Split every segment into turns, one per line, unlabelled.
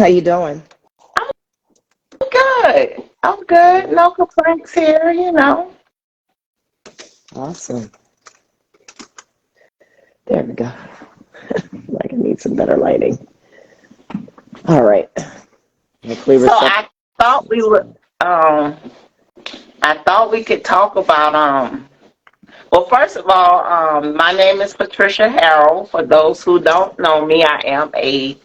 How you doing?
I'm good. I'm good. No complaints here.
Awesome. There we go. Like I need some better lighting. All right. Hopefully
So
reception.
thought we would I thought we could talk about well, first of all, my name is Patricia Harrell. For those who don't know me, I am a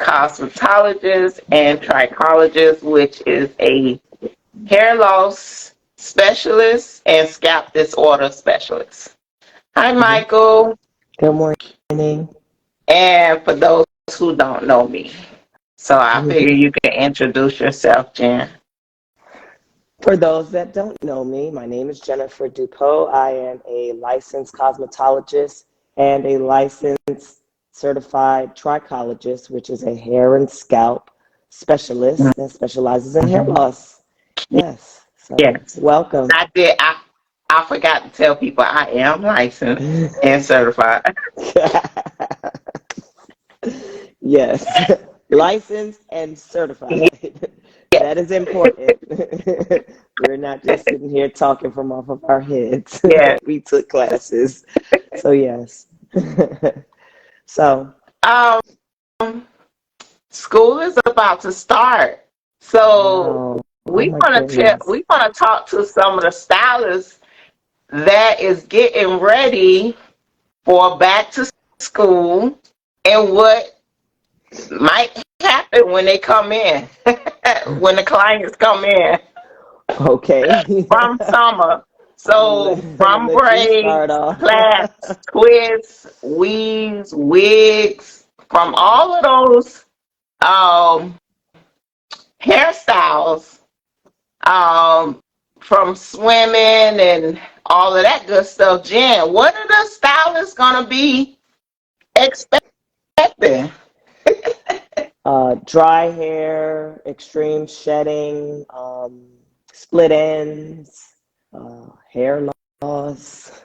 cosmetologist and trichologist, which is a hair loss specialist and scalp disorder specialist. Hi,
Mhm.
Michael.
Good morning.
And for those who don't know me, so I figure
Mhm.
you can introduce yourself, Jen.
For those that don't know me, my name is Jennifer Dupoux. I am a licensed cosmetologist and a licensed certified trichologist, which is a hair and scalp specialist that specializes in hair
Mhm.
loss. Yes. So
Yes,
welcome.
I did. I forgot to tell people I am licensed and certified.
Yes, licensed and certified. That is important. We're not just sitting here talking from off of our heads.
Yes.
We took classes. So, yes. So,
Um, School is about to start, so
wow. Oh
we
my
want to
goodness.
we want to talk to some of the stylists that is getting ready for back to school and what might happen when they come in, when the clients come in
Okay.
from summer. So
I'm gonna
from
let you start
braids,
off.
plaits, twists, weaves, wigs, from all of those um, hairstyles, um, from swimming and all of that good stuff. Jen, what are the stylists gonna be expecting?
Dry hair, extreme shedding, split ends, hair loss.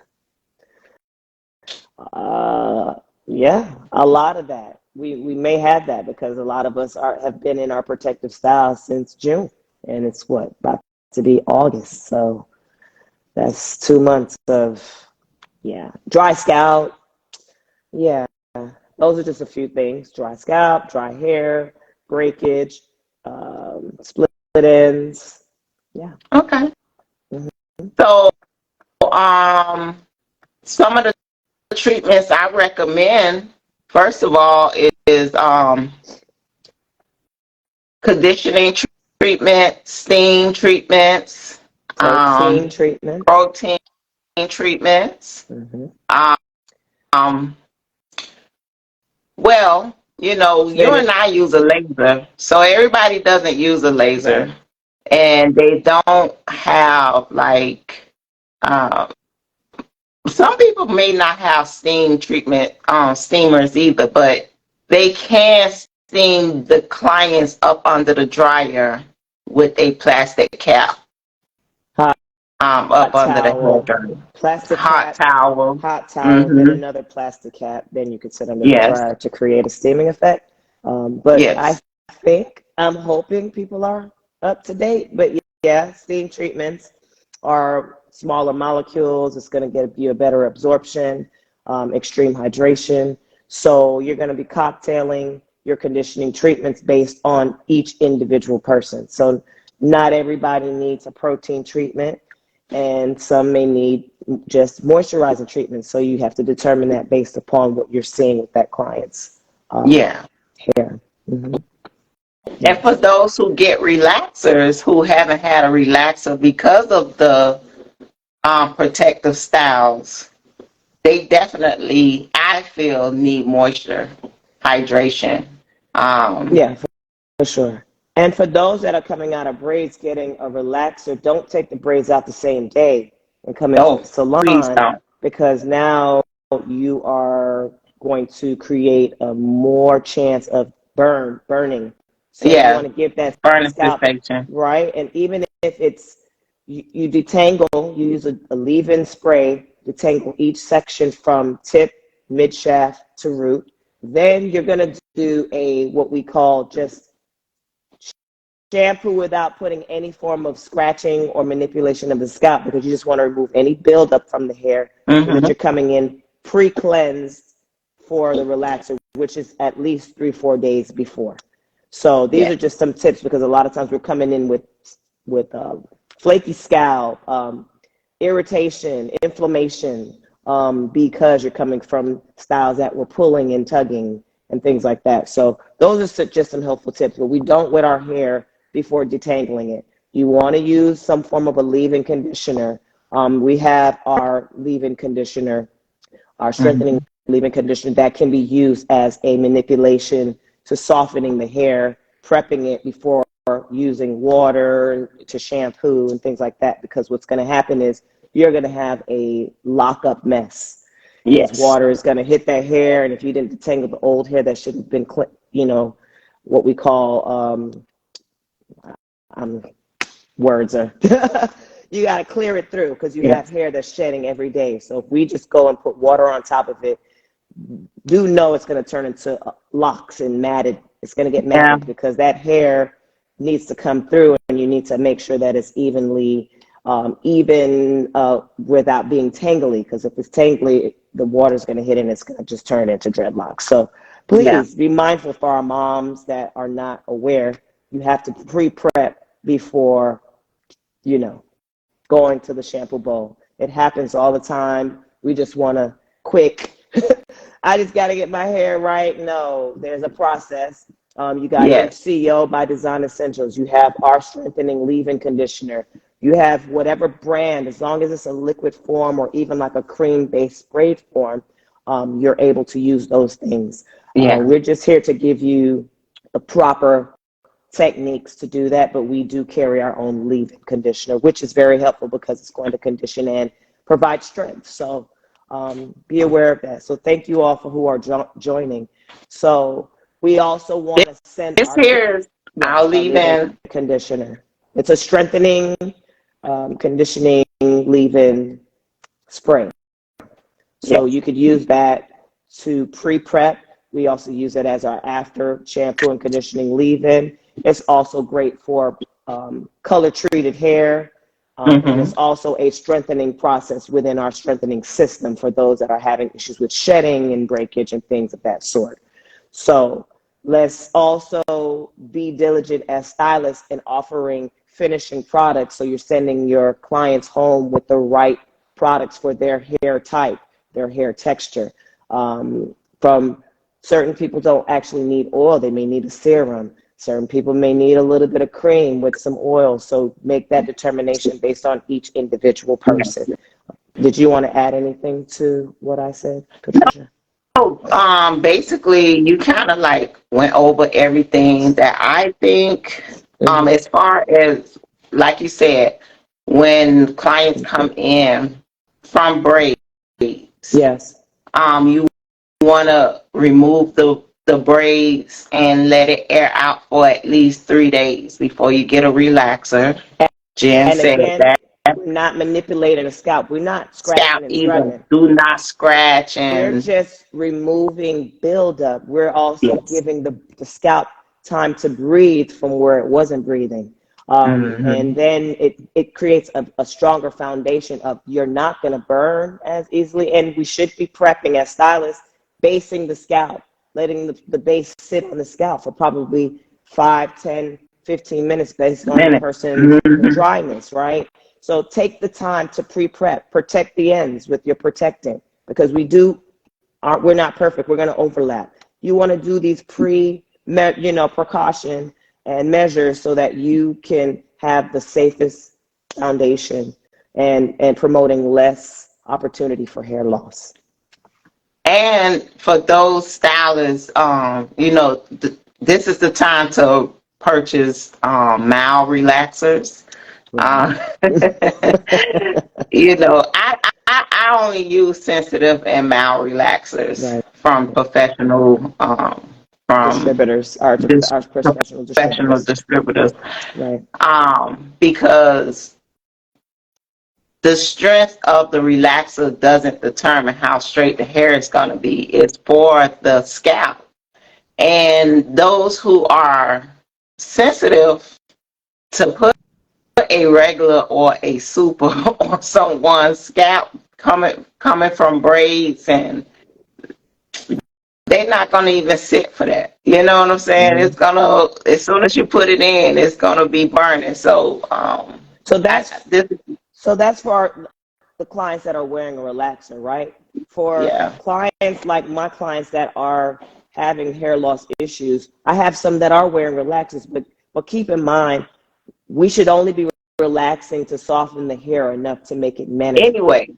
Uh, yeah, a lot of that. We may have that because a lot of us have been in our protective style since June, and it's what about to be August. So that's 2 months of dry scalp. Yeah, those are just a few things: dry scalp, dry hair, breakage, split ends. Yeah.
Okay.
Hmm.
So some of the treatments I recommend, first of all, is conditioning treatment, steam treatments,
Protein treatment.
protein treatments.
Hmm.
Um, well, you
Finish.
and I use a laser, so everybody doesn't use a
Right.
laser, and they don't have like some people may not have steam treatment steamers either, but they can steam the clients up under the dryer with a plastic cap
Hot
up under the hair
towel,
dryer.
plastic
Hot
cap,
towel.
hot towel, then
Mm-hmm.
another plastic cap. Then you could sit under the
Yes.
dryer to create a steaming effect. But I
Yes.
think I'm hoping people are up to date. But yeah, steam treatments are smaller molecules. It's going to get you a better absorption, extreme hydration. So you're going to be cocktailing your conditioning treatments based on each individual person. So not everybody needs a protein treatment, and some may need just moisturizing treatment. So you have to determine that based upon what you're seeing with that client's
Yeah.
hair. Hmm.
And for
Yes.
those who get relaxers who haven't had a relaxer because of the protective styles, they definitely, I feel, need moisture, hydration. Um,
Yeah, for sure. And for those that are coming out of braids getting a relaxer, don't take the braids out the same day and come into the
oh, please
salon,
don't.
because now you are going to create a more chance of burning. So you
Yeah,
want to give that
burning
scalp
sensation.
right. And even if it's you detangle, you use a leave-in spray, detangle each section from tip, mid shaft to root. Then you're going to do a what we call just shampoo without putting any form of scratching or manipulation of the scalp, because you just want to remove any buildup from the hair, so that
Mm-hmm.
you're coming in pre-cleansed for the relaxer, which is at least 3-4 days before. So these
Yeah.
are just some tips, because a lot of times we're coming in with flaky scalp, irritation, inflammation, because you're coming from styles that were pulling and tugging and things like that. So those are just some helpful tips. But we don't wet our hair before detangling it. You want to use some form of a leave-in conditioner. We have our leave-in conditioner, our strengthening
Mm-hmm.
leave-in conditioner, that can be used as a manipulation to softening the hair, prepping it before using water to shampoo and things like that. Because what's going to happen is you're going to have a lockup mess, because
Yes.
water is going to hit that hair, and if you didn't detangle the old hair that should have been, what we call um, words are you got to clear it through, because you have
Yes.
hair that's shedding every day. So if we just go and put water on top of it, do know it's going to turn into locks and matted. It's going to get
Yeah.
matted, because that hair needs to come through, and you need to make sure that it's even without being tangly, because if it's tangly, the water's going to hit and it's going to just turn into dreadlocks. So
Yeah.
please be mindful for our moms that are not aware. You have to pre-prep before, going to the shampoo bowl. It happens all the time. We just want to quick. I just got to get my hair right. No, there's a process. You got
Yes.
HCO by Design Essentials. You have our strengthening leave-in conditioner. You have whatever brand, as long as it's a liquid form or even like a cream-based sprayed form, you're able to use those things.
Yeah.
We're just here to give you the proper techniques to do that, but we do carry our own leave-in conditioner, which is very helpful because it's going to condition and provide strength. So be aware of that. So thank you all for who are joining. So we also want to send
This
our
here is, I'll
our
leave
leave-in
in.
conditioner. It's a strengthening, conditioning leave-in spray. So
Yes.
you could use that to pre-prep. We also use it as our after shampoo and conditioning leave-in. It's also great for color-treated hair, and
Mm-hmm.
it's also a strengthening process within our strengthening system for those that are having issues with shedding and breakage and things of that sort. So let's also be diligent as stylists in offering finishing products, so you're sending your clients home with the right products for their hair type, their hair texture. From certain people don't actually need oil, they may need a serum. Certain people may need a little bit of cream with some oil. So make that determination based on each individual person. Did you want to add anything to what I said, Patricia?
So, basically, you kind of like went over everything that I think,
Mm-hmm.
as far as, like you said, when clients come in from braids,
Yes.
you want to remove the braids and let it air out for at least 3 days before you get a relaxer. Jen
And
said
again,
that.
we're not manipulating the scalp. We're not
Scalp
scratching and
either.
scrubbing.
Do not scratch
We're
and
just removing buildup. We're also
yes.
giving the scalp time to breathe from where it wasn't breathing. And
Mm-hmm.
then it creates a stronger foundation of, you're not going to burn as easily. And we should be prepping as stylists, basing the scalp, letting the base sit on the scalp for probably 5, 10, 15 minutes based on the
Minute.
person's
Mm-hmm.
dryness, right? So take the time to pre-prep, protect the ends with your protectant, because we're not perfect. We're going to overlap. You want to do these precaution and measures so that you can have the safest foundation and promoting less opportunity for hair loss.
And for those stylists, this is the time to purchase mild relaxers.
Right.
Uh, I only use sensitive and mild relaxers
Right.
from from
Distributors, our
this
our professional
professional
distributors.
distributors,
Right.
because the strength of the relaxer doesn't determine how straight the hair is going to be. It's for the scalp. And those who are sensitive to put a regular or a super on someone's scalp coming from braids, and they're not gonna even sit for that. You know what I'm saying?
Mhm.
It's gonna, as soon as you put it in, it's gonna be burning. So
So
I
that's
this
so that's for the clients that are wearing a relaxer, right? For
yeah.
clients like my clients that are having hair loss issues, I have some that are wearing relaxers, but keep in mind we should only be relaxing to soften the hair enough to make it manageable.
Anyway.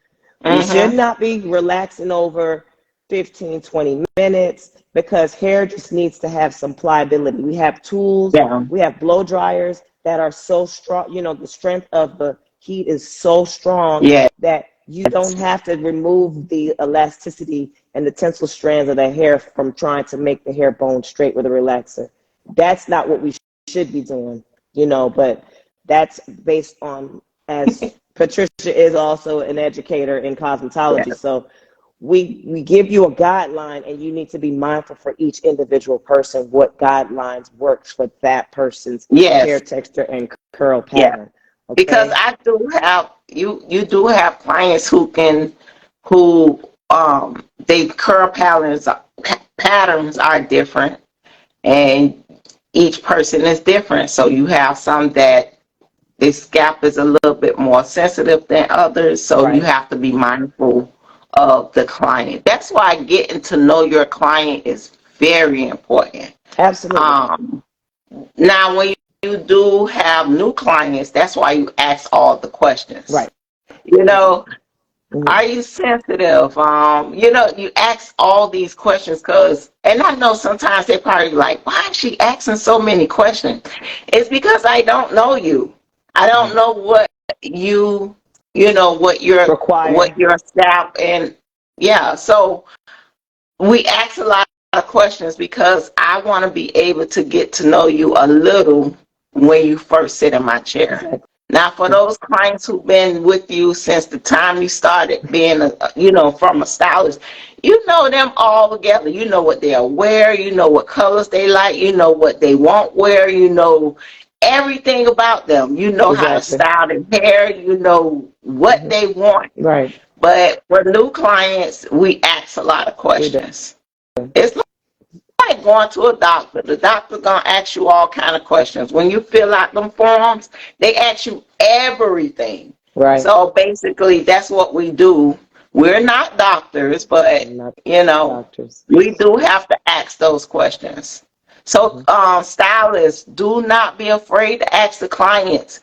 We should
Mhm.
not be relaxing over 15, 20 minutes because hair just needs to have some pliability. We have tools,
Yeah.
we have blow dryers that are so strong. You know, the strength of the heat is so strong
Yes.
that you don't have to remove the elasticity and the tensile strands of the hair from trying to make the hair bone straight with a relaxer. That's not what we should be doing, you know, but that's based on, as Patricia is also an educator in cosmetology.
Yes.
So we give you a guideline and you need to be mindful for each individual person what guidelines works for that person's hair
Yes.
texture and curl
Yes.
pattern.
Because
Okay?
I do have you do have clients who they curl patterns are different, and each person is different. So you have some that the scalp is a little bit more sensitive than others, so you
Right.
have to be mindful of the client. That's why getting to know your client is very important.
Absolutely.
Um, Now, when you do have new clients, that's why you ask all the questions.
Right.
You know,
Exactly. Hmm.
are you sensitive? You ask all these questions because, and I know sometimes they probably like, why is she asking so many questions? It's because I don't know you. I don't
Right.
know what you, what
Require.
your staff and yeah. So we ask a lot of questions because I want to be able to get to know you a little when you first sit in my chair.
Exactly.
Now, for those clients who've been with you since the time you started being, from a stylist, you know them all together. You know what they'll wear. You know what colors they like. You know what they won't wear. You know everything about them. You know how to
Exactly.
style their hair. You know what
Hmm.
they want.
Right.
But for new clients, we ask a lot of
We do.
questions. It's like going to a doctor. The doctor gonna ask you all kind of questions. When you fill out them forms, they ask you everything.
Right.
So basically, that's what we do. We're not doctors, but
Not
you know,
doctors.
we do have to ask those questions. So,
Hmm.
stylists, do not be afraid to ask the clients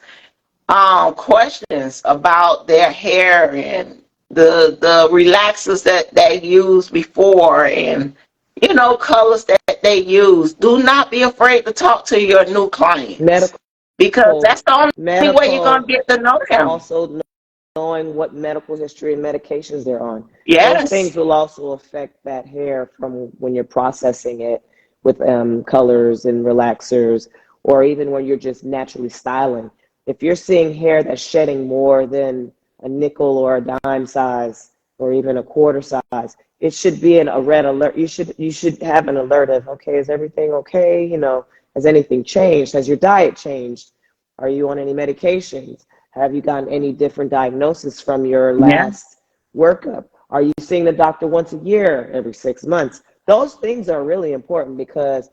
questions about their hair and the relaxers that they used before, and colors that they use. Do not be afraid to talk to your new clients
Medical,
because that's the only way you're gonna
medical,
get to know them.
also knowing what medical history and medications they're on. Those
Yes.
things will also affect that hair from when you're processing it with colors and relaxers, or even when you're just naturally styling. If you're seeing hair that's shedding more than a nickel or a dime size, or even a quarter size, it should be a red alert. You should have an alert of, okay, is everything okay? You know, has anything changed? Has your diet changed? Are you on any medications? Have you gotten any different diagnosis from your
Yeah.
last workup? Are you seeing the doctor once a year, every 6 months? Those things are really important because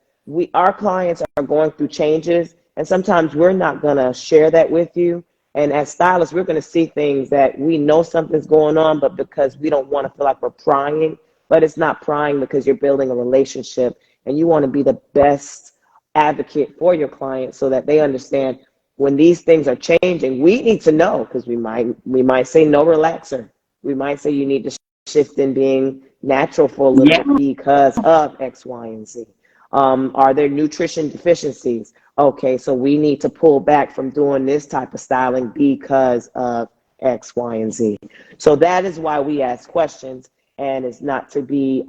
our clients are going through changes, and sometimes we're not going to share that with you. And as stylists, we're going to see things that we know something's going on, but because we don't want to feel like we're prying, but it's not prying because you're building a relationship and you want to be the best advocate for your client so that they understand when these things are changing. We need to know because we might say no relaxer. We might say you need to shift in being natural for a little
Yeah.
bit because of X, Y, and Z. Are there nutrition deficiencies? Okay, so we need to pull back from doing this type of styling because of X, Y, and Z. So that is why we ask questions, and it's not to be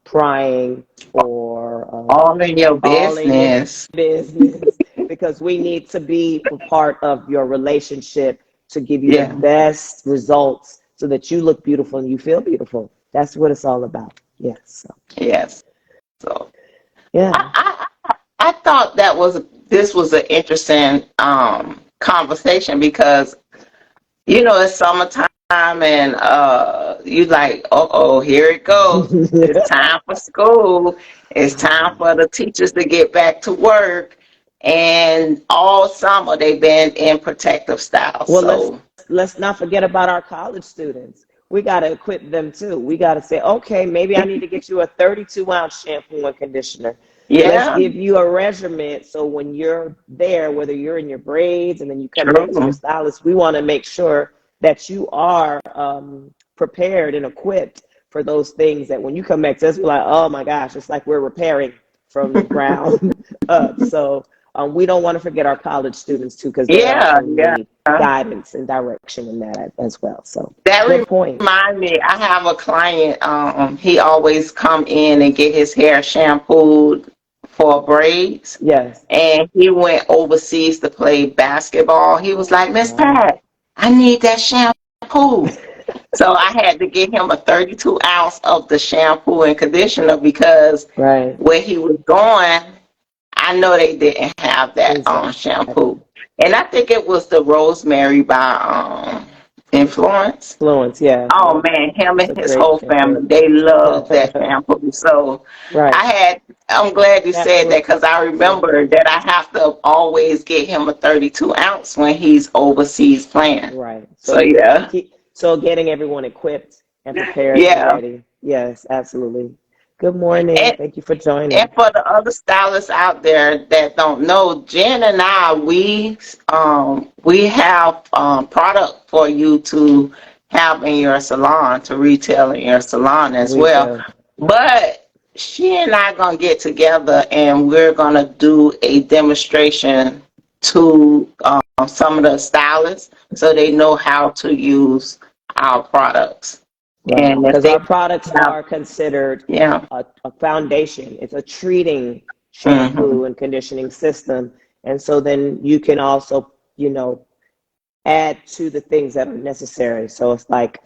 prying or
All in your
all in your
business.
business because we need to be a part of your relationship to give you the
Yeah.
best results so that you look beautiful and you feel beautiful. That's what it's all about. Yes. So,
Yes. So
yeah.
I thought that was this was an interesting conversation because it's summertime and you like, uh-oh, here it goes. It's time for school. It's time for the teachers to get back to work. And all summer they've been in protective styles.
Well,
So
let's not forget about our college students. We got to equip them too. We got to say, okay, maybe I need to get you a 32-ounce shampoo and conditioner. Let's
yeah,
give you a regimen so when you're there, whether you're in your braids and then you come back to your
true.
stylist, we want to make sure that you are prepared and equipped for those things that when you come back to us, we're like, oh my gosh, it's like we're repairing from the ground up. So we don't want to forget our college students too, because they
Yeah,
also
yeah.
need guidance and direction in that as well. So good
That
point.
remind me, I have a client, he always come in and get his hair shampooed for braids.
Yes.
And he went overseas to play basketball. He was like, Miss
Wow.
Pat, I need that shampoo. So I had to get him a 32 ounce of the shampoo and conditioner because
Right.
where he was going, I know they didn't have that
Exactly.
shampoo. And I think it was the Rosemary by Influence.
Influence. Yeah.
Oh
Yeah.
man, him
It's
and
a
his
great
whole family,
shampoo.
they love that shampoo. So
Right.
I'm glad you said
Absolutely.
that because I remember that I have to always get him a 32 ounce when he's overseas playing.
Right.
So yeah,
So getting everyone equipped and prepared and
yeah.
ready. Yes, absolutely. Good morning.
And
Thank you for joining.
and for the other stylists out there that don't know, Jen and I, we have product for you to have in your salon, to retail in your salon as well.
Retail.
But she and I gonna get together and we're gonna do a demonstration to some of the stylists so they know how to use our products.
Right.
And if
Because
they
our products
have,
are considered
yeah.
a foundation. It's a treating
Hmm.
shampoo and conditioning system. And so then you can also, add to the things that are necessary. So it's like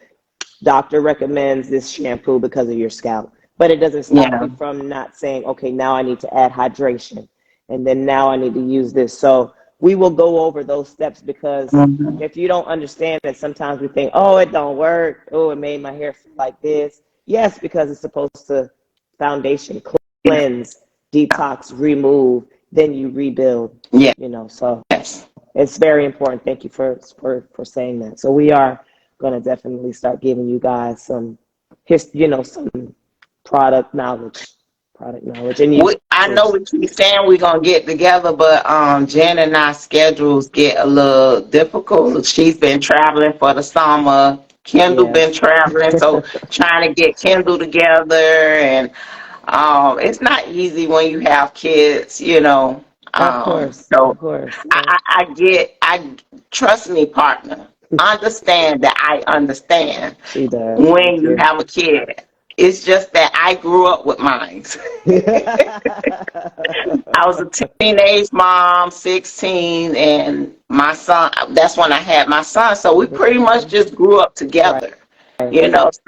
doctor recommends this shampoo because of your scalp, but it doesn't stop
Yeah.
you from not saying, okay, now I need to add hydration, and then now I need to use this. So we will go over those steps because
Hmm.
if you don't understand it, sometimes we think, oh, it don't work. Oh, it made my hair feel like this. Yes, because it's supposed to foundation,
Yeah.
cleanse, detox, remove, then you rebuild,
Yeah.
so
Yes.
it's very important. Thank you for saying that. So we are going to definitely start giving you guys some product knowledge, and
I know
tips.
we keep saying we're gonna get together, but Jen and I schedules get a little difficult. She's been traveling for the summer. Kendall
Yeah,
been traveling, so trying to get Kendall together, and it's not easy when you have kids.
of
So
course. Yeah.
I trust me, partner. Understand that I understand
She does.
when
Thank
you
you.
have a kid. It's just that I grew up with mine. I was a teenage mom, 16, and my son, that's when I had my son. So we pretty much just grew up
Right.
together,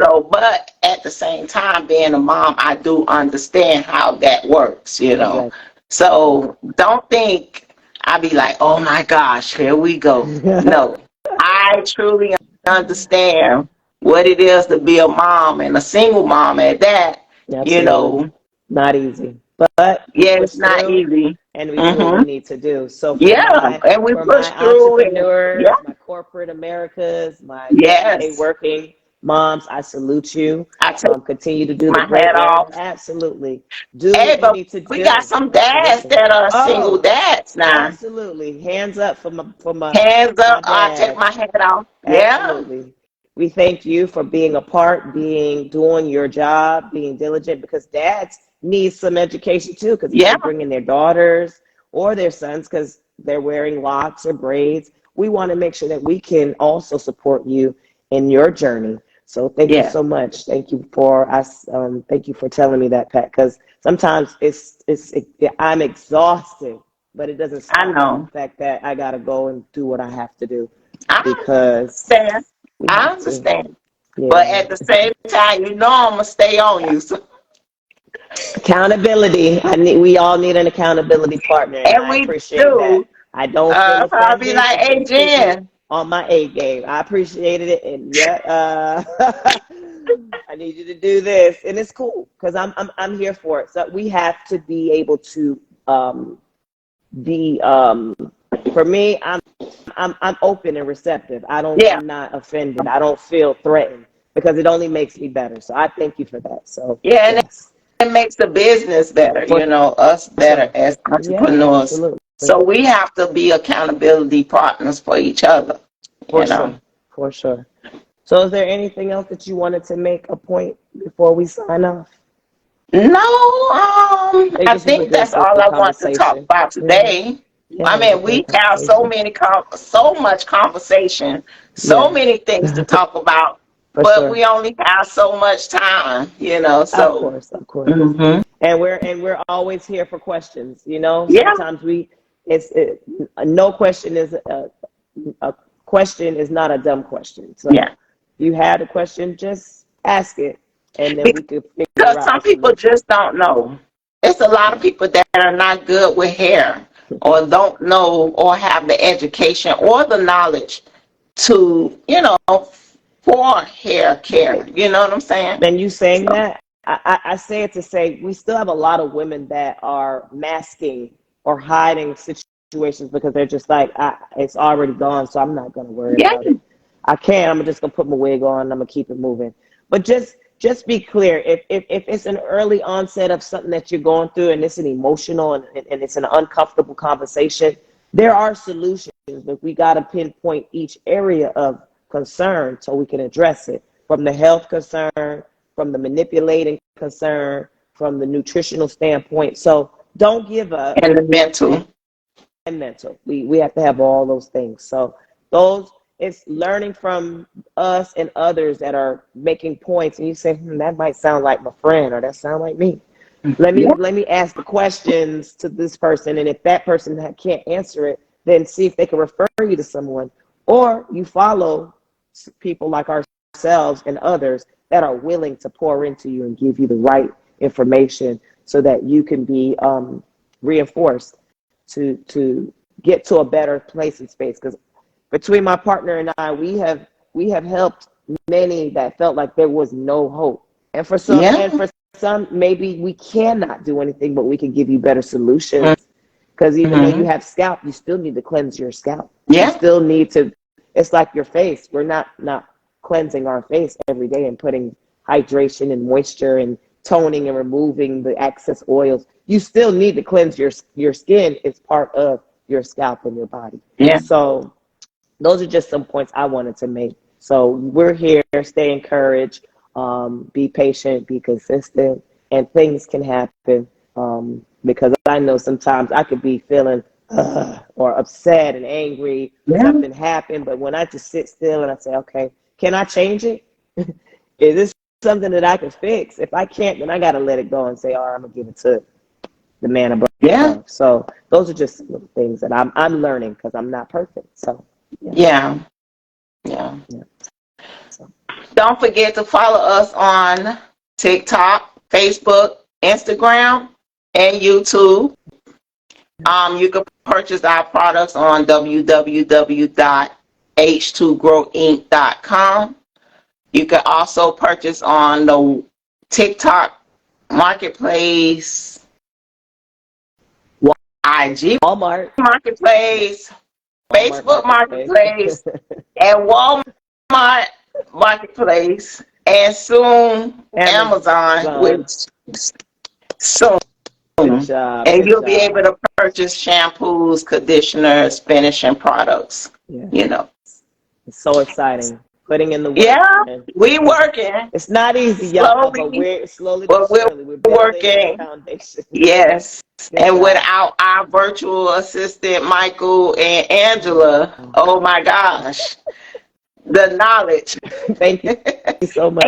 So, but at the same time, being a mom, I do understand how that works.
Exactly.
So don't think I be like, oh my gosh, here we go. No, I truly understand what it is to be a mom and a single mom at that. You
Absolutely.
know,
Not easy, but we
yeah,
push
it's not
through
easy.
and we do what we
Hmm.
need to do. So for
Yeah,
my
and we
for my
push through it. Yeah,
entrepreneurs, my corporate Americas, my everyday
yes.
working moms, I salute you.
I take
Continue to do the
my
great
hat
work.
off.
Absolutely. Do
Hey,
what you
but
need to
we got
do.
some dads
Absolutely.
that are single
Oh,
dads now.
absolutely. Hands up for
Hands
my
up, I take my
dads.
hat off. Yeah,
Absolutely. We thank you for being a part, doing your job, being diligent, because dads need some education too, because if
yeah,
they bring in their daughters or their sons because they're wearing locks or braids, we want to make sure that we can also support you in your journey. So thank you
yeah.
so much. Thank you for us. Thank you for telling me that, Pat, because sometimes I'm exhausted, but it doesn't
I
stop from the
know.
fact that I got to go and do what I have to do
I
because
understand.
we
I
have to.
understand. But
Yeah.
at the same time, I'm gonna stay on you. So
Accountability. We all need an accountability partner, and
And
I
we
appreciate that.
do.
I don't feel
I'll be
offended
like,
if
hey,
you keep me
Jen.
on my A game. I appreciated it, and yeah, I need you to do this, and it's cool because I'm here for it. So we have to be able to be for me. I'm open and receptive.
Yeah.
I'm not offended. I don't feel threatened because it only makes me better. So I thank you for that. So
Yeah, and
yes,
it makes the business better,
for
us better
sure.
as
Yeah,
entrepreneurs.
absolutely.
So we have to be accountability partners for each other,
For sure. For sure. So is there anything else that you wanted to make a point before we sign off?
No,
I think
I
this was a
think that's all
good
I want to talk
conversation.
about
Yeah.
today.
Yeah,
I
it was a
mean,
great
we have
conversation.
so much conversation, so
Yeah.
many things to talk about,
For
but
sure.
we only have so much time,
Of
so.
course, of course.
Hmm.
And we're always here for questions.
Yeah,
Sometimes no question is a question is not a dumb question. So
yeah.
you had a question, just ask it, and then we could figure
Because
out a
some people
solution.
just don't know. It's a lot of
Yeah.
people that are not good with hair or don't know or have the education or the knowledge to, for hair care.
Right.
You know what I'm saying?
And you saying
So,
that, I say it to say we still have a lot of women that are masking or hiding situations because they're just like, it's already gone, so I'm not going to worry
yeah,
about it. I'm just going to put my wig on and I'm going to keep it moving. But just be clear. If it's an early onset of something that you're going through and it's an emotional and it's an uncomfortable conversation, there are solutions, but we got to pinpoint each area of concern so we can address it from the health concern, from the manipulating concern, from the nutritional standpoint. So don't give up.
and the mental.
And mental. We have to have all those things. So those it's learning from us and others that are making points, and you say, that might sound like my friend, or that sound like me.
Yeah,
Let me ask the questions to this person, and if that person can't answer it, then see if they can refer you to someone, or you follow people like ourselves and others that are willing to pour into you and give you the right information so that you can be reinforced to get to a better place and space. Because between my partner and I, we have helped many that felt like there was no hope, and
yeah,
for some maybe we cannot do anything, but we can give you better solutions. Because even though you
mm-hmm.
have scalp, you still need to cleanse your scalp. You
Yeah,
still need to. It's like your face. We're not cleansing our face every day and putting hydration and moisture and toning and removing the excess oils. You still need to cleanse your skin. It's part of your scalp and your body.
yeah,
So those are just some points I wanted to make. So we're here. Stay encouraged. Be patient. Be consistent, and things can happen. Because I know sometimes I could be feeling or upset and angry.
yeah,
Something happened, but when I just sit still and I say, okay, can I change it? Is this something that I can fix? If I can't, then I got to let it go and say, all right, I'm gonna give it to the man above.
yeah,
So those are just some little things that I'm learning because I'm not perfect. So yeah,
yeah, yeah.
yeah. So
Don't forget to follow us on TikTok, Facebook, Instagram, and YouTube. You can purchase our products on www.h2growinc.com. You can also purchase on the TikTok Marketplace, IG
Walmart,
Marketplace,
Walmart
Facebook
marketplace.
Marketplace, and Walmart Marketplace, and soon Amazon,
Amazon.
which soon.
Good job.
And
Good
you'll be able
job.
to purchase shampoos, conditioners, finishing products,
Yeah.
you know.
It's so exciting. Putting in the work.
Yeah,
And
we working
it's not easy, y'all, but
slowly,
we're slowly but
but we're
surely. We're building the
working.
foundation.
Yes.
Good
And
job.
without our virtual assistant, Michael and Angela,
Oh,
oh my gosh, the knowledge.
thank you so
And
much.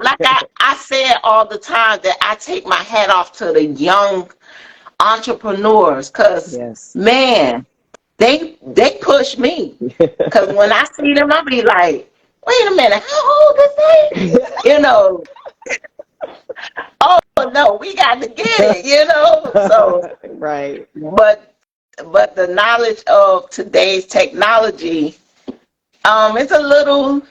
like I said all the time that I take my hat off to the young entrepreneurs because,
Yes.
man, they push me. Because when I see them, I'll be like, wait a minute, how old is they? You know, oh, no, we got to get it, you know. So,
Right.
but the knowledge of today's technology, it's a little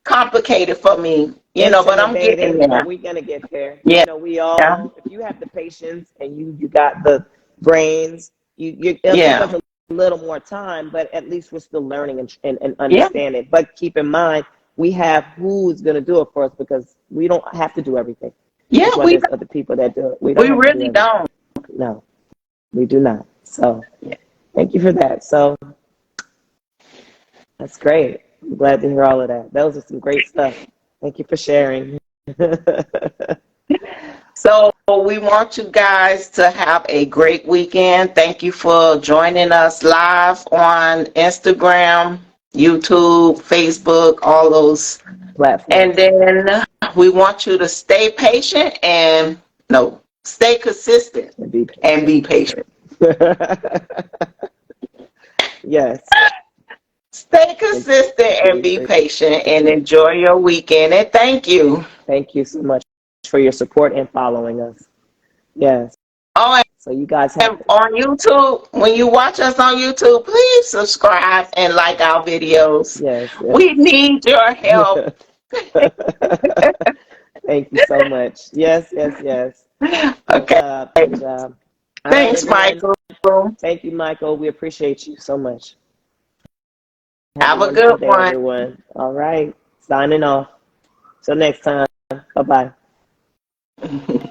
complicated for me, you know, but I'm getting
Intimidating, but
there.
we're gonna get there.
Yeah,
You know, we all, if you have the patience and you got the brains, it'll take us
yeah,
a little more time, but at least we're still learning and
yeah,
understanding. But keep in mind, we have who's gonna do it for us because we don't have to do everything.
yeah.
That's why there's other people that do it. We don't
We
have to do
really
everything.
don't.
No, we do not. So
Yeah.
thank you for that. So that's great. I'm glad to hear all of that. Those are some great stuff. Thank you for sharing.
So we want you guys to have a great weekend. Thank you for joining us live on Instagram, YouTube, Facebook, all those. And
Platforms
then we want you to stay patient and no, stay consistent
and be
and
patient.
be patient.
Yes,
Stay consistent
and
and
be
be patient and
patient.
enjoy your weekend. And thank you.
Thank you so much for your support and following us. Yes.
Oh,
So you guys have
and on YouTube, when you watch us on YouTube, please subscribe and like our videos.
yes,
We need your help.
yes. Thank you so much. Yes, yes, yes. Good
Okay.
job. Good job. All right,
Thanks,
everyone.
Michael.
Thank you, Michael. We appreciate you so much. Have a
Have a
wonderful
good
day,
one.
everyone. All right. Signing off. Till next time. Bye bye.